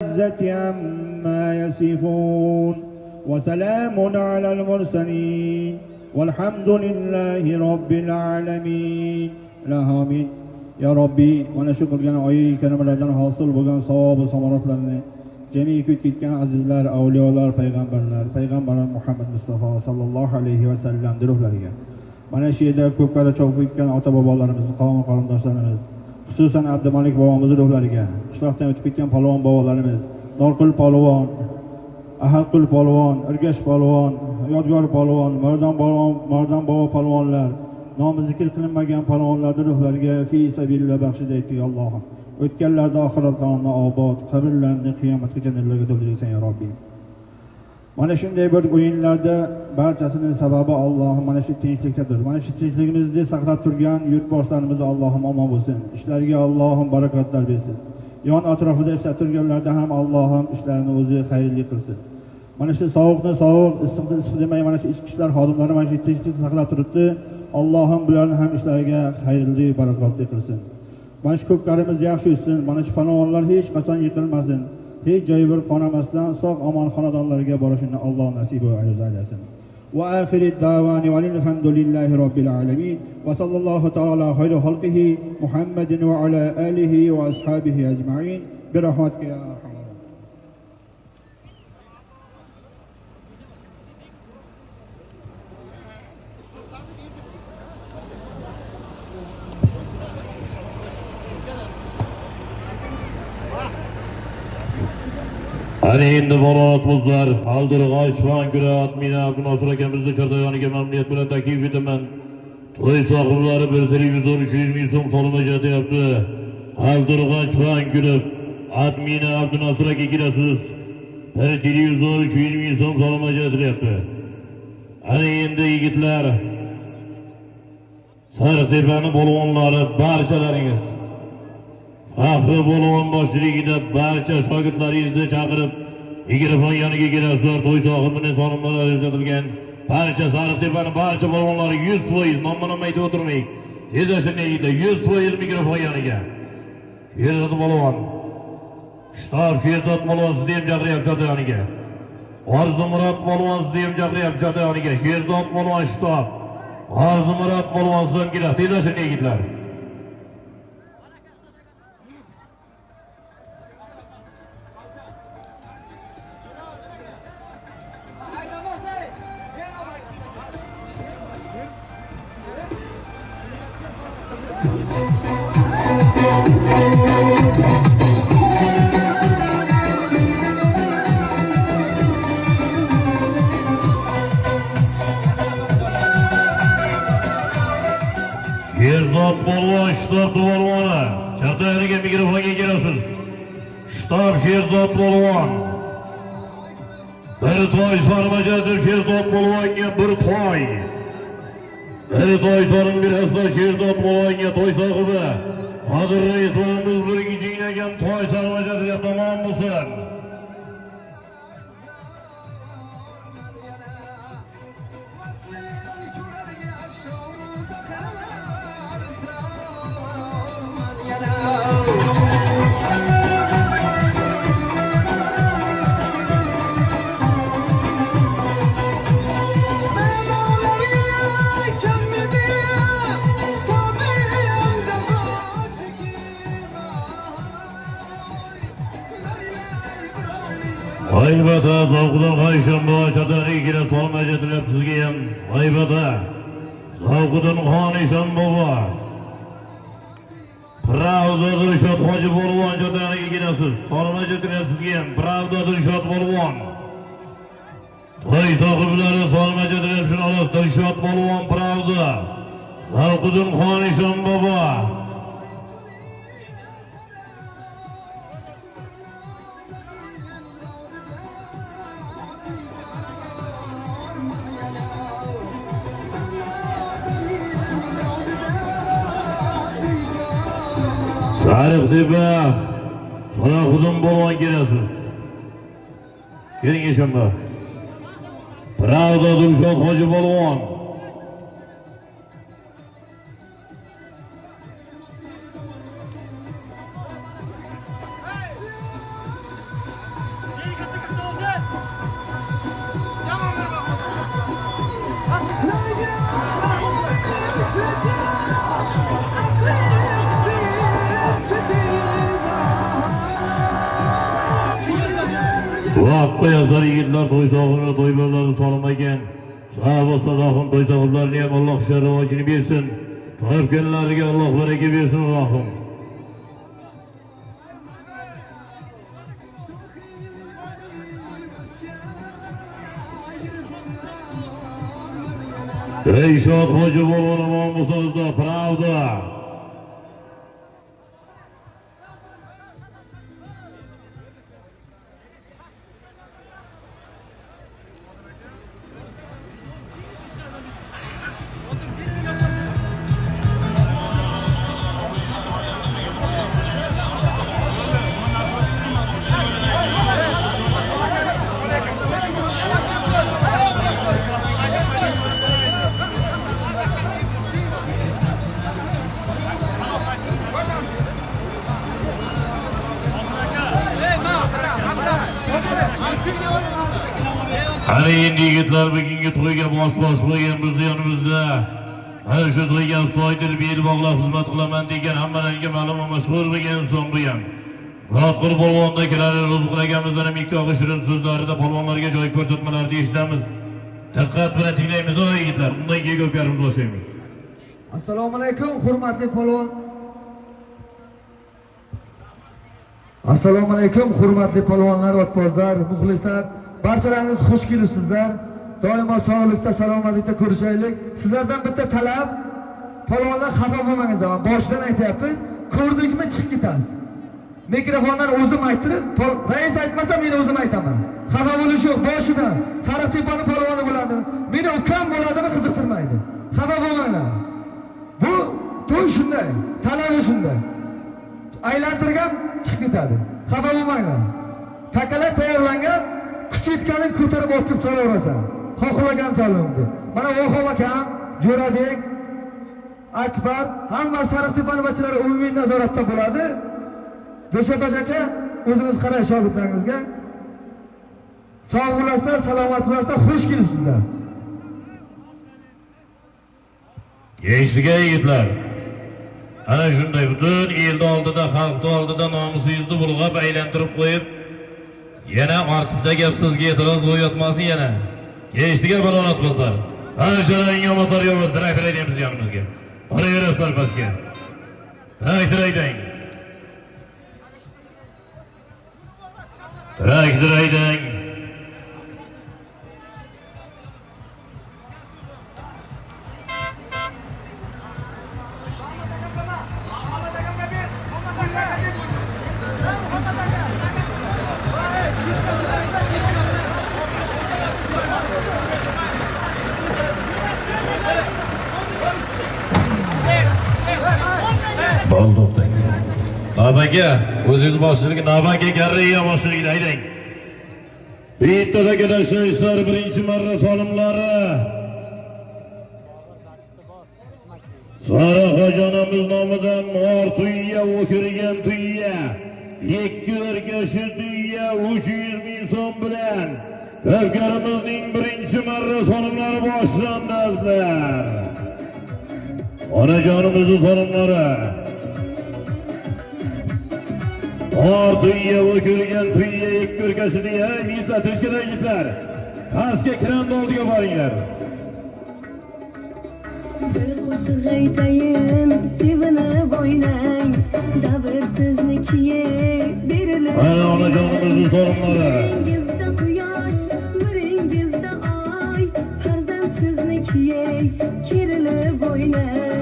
العزة عما يصفون وسلام على المرسلين والحمد لله رب العالمين. Amin. Ya Rabbi, mana shu qilgan oyi karimalardan hosil bo'lgan savob va samoratlarni jami ketgan azizlar, avliyolar, payg'ambarlar Muhammad Mustafa sallallohu alayhi va sallam ruhlariga, mana shu yerda ko'p qara cho'kib ketgan ota bobolarimiz, qavm qarindoshlarimiz, xususan Abdumalik bobomiz ruhlariga, qishloqdan o'tib ketgan polvon bobolarimiz, Norqul polvon, Ahadqul polvon, Irgash polvon, Yodgor polvon, Mardon bobo polvonlar, nomi zikr qilinmagan polvonlarning ruhlariga fi sabilillah baxshida aytdik Allohim. O'tganlarda oxiratlarni obod, qabrlarini qiyomatgacha nurlarga to'ldirsan ya Robbi. Mana shunday bir o'yinlarda barchasining sababi Allohim mana shu tinchlikdadir. Mana shu tinchligimizni saqlab turgan yurtboshlarimiz Allohim omon bo'lsin. Ishlariga Allohim barakotlar bersin. Yon atrofida ishlab turganlarda ham Allohim ishlarini o'zi xayrli qilsin. Mana shu sovuqni sovuq, issiqni issiq demay mana shu ichki ishlar xodimlari mana shu tinchlikni saqlab turibdi. Allohim bularni ham ishlariga xayrli, barakotli qilsin. Mana shu ko'plarimiz yaxshi o'tsin. Mana shu polvonlar hech qachon yiqilmasin. Hech joyi bir qonamasdan sog' omon xonadonlariga borishini Alloh nasib aylasin. Va oxirit davani valhamdulillahi robbil alamin. Va sallallohu taala xayru xalqihi Muhammadin va ala alihi va ashabihi ajma'in. Bi rahmatika ya arhamar. Hani endi borotmizlar, Aldırg'och Fan kuni Admina Abdunasir akamizni Chortoyoniga mamnuniyat bilan taklif etaman. To'y sohiblari bir televizor 300 ming so'm so'ramayapti. Aldırg'och Fan kuni Admina Abdunasir aka kelasiz. Bir televizor 300 ming so'm so'ramayapti. Hani endi yigitlar, Sariqtepaning polvonlari barchalaringiz faxri polvon boshchiligida barcha shogirdlaringizni chaqirib mikrofon yoniga kelasizlar. To'y sohibining sonimlari yozilgan barcha Sariqtepaning barcha polvonlari 100% nomini aytib o'tirmang. Tezlashtirmaydi, 100% mikrofon yoniga. Sherzod polvon, shtab Sherzod polvon sizni ham chaqiryapti yoniga. Orzumurod polvon sizni ham chaqiryapti yoniga. Sherzod polvon shtab, Orzumurod polvon sizni ham keladi. Tezlashtirmaydi yigitlar. Sherzod polvon, shtab polvoni, Chortoyoniga mikrofonga kelasiz. Shtab Sherzod polvon. Bir to'y sarmajadir Sherzod polvonga bir to'y. Bir to'y so'rim berasizlar Sherzod polvonga to'y sohibi. Hozir raisimiz birinchi jinglagan to'y sarmajadir tamom bo'lsin. G'aybata zavqdan G'ayshanbo Chortoyoniga kelib solmajatilab sizga ham g'aybata zavqdan Xonishon bobo. Pravda Dilshod Hoji polvon Chortoyoniga kelasiz. Solmajatilab sizga ham Pravda Dilshod polvon. To'y sohiblari solmajatilab shuni Dilshod polvon Pravda. Zavqdan Xonishon bobo. Sariqtepa Solaxudin polvon kelasiz. Keling Eshonboy. Pravda Dilshod Hoji polvon. Vaqtda yazar yigitlar to'y sog'ini to'ylarni solmagan. Sağ olsun Rahim to'y sog'larni ham Alloh sharofini bersin. To'yganlarga Alloh baraka bersin Rahim. Reyşat Hoca Bolon'un olmasızda, pravda. Hani endi yigitlar bugungi to'yga bosh bo'lgan bizning yonimizda. Mana shu to'yga ustoydir bel bog'lab xizmat qilaman degan hammalarga ma'lum va mashhur bo'lgan inson bu ham. Murodqul polvondagilar Ro'ziqul akamizdan ham ikki og'iz shirin so'zlarida polvonlarga joy ko'rsatmalarni eshitamiz. Diqqat bilan tinglaymiz o yigitlar. Undan keyin ko'pkarimiz boshlaymiz. Assalomu alaykum hurmatli polvon. Assalomu alaykum hurmatli polvonlar, otbozlar, muxlislar. Barchalaringiz xush kelibsizlar. Doimo sog'likda, salomatlikda ko'rishaylik. Sizlardan bitta talab, polvonlar xafa bo'lmangiz zaman boshdan aytyapmiz, ko'rdikmi chiqib ketasiz. Mikrofondan o'zim ayttirib, rais aytmasa men o'zim aytaman. Xafa bo'lish yo'q, boshidan Sariqtepani polvoni bo'ladi. Meni ukam bo'ladimi qiziqtirmaydi. Xafa bo'lmanglar. Bu to'y shunday, talabi shunday. Aylantirgan chiqib ketadi. Xafa bo'lmanglar. Takalar tayyorlangan, kuch yetganin ko'tarib olib kelib solaverasan. Xohlagan solimdi. Mana Vohov akam, Jo'rabek, Akbar, hamma Sariqtepani bachilari umumiy nazoratda bo'ladi. Dilshod aka, o'zingiz qarang shogirdlaringizga. Sog' bo'lasizlar, salomat bo'lasizlar, xush kelibsizlar. Gençlik yigitlar. Ana shunday butun elni oldida, xalqning oldida nomusingizni bulg'ab aylantirib qo'yib, yana ortiqcha gap so'zga e'tiroz qo'yotmasin yana. Gençlikga balonat bozlar. Ana shunday motor yo'q, traktor haydaymiz yonimizga. Boraverasizlar pastga. Traktor haydang. Traktor haydang. Bolduktan. Nabaga, o'zingiz boshchilik, Nabaga garriya boshchiligida haydang. Bittadagi ishlar birinchi marra solimlari. Sariq hojonamiz nomidan mor tuyya, o'kirgan tuyya, ikki o'rgashi tuyya 300 ming so'm bilan Ko'pkarimizning birinchi marra solimlari boshlandazlar. Onajonimizning solimlari. Mor tuyya, o'kirgan tuyya, ikki o'rgashi tuyya, izlatish kerak yigitlar. Pastga kirandi oldiga boringlar. G'aytayin sevinib o'ynang, davr siznikiye berilib. Ana onajonimizning solimlari. Biringizda quyosh, biringizda oy, farzand siznikiye kerilib o'ynang.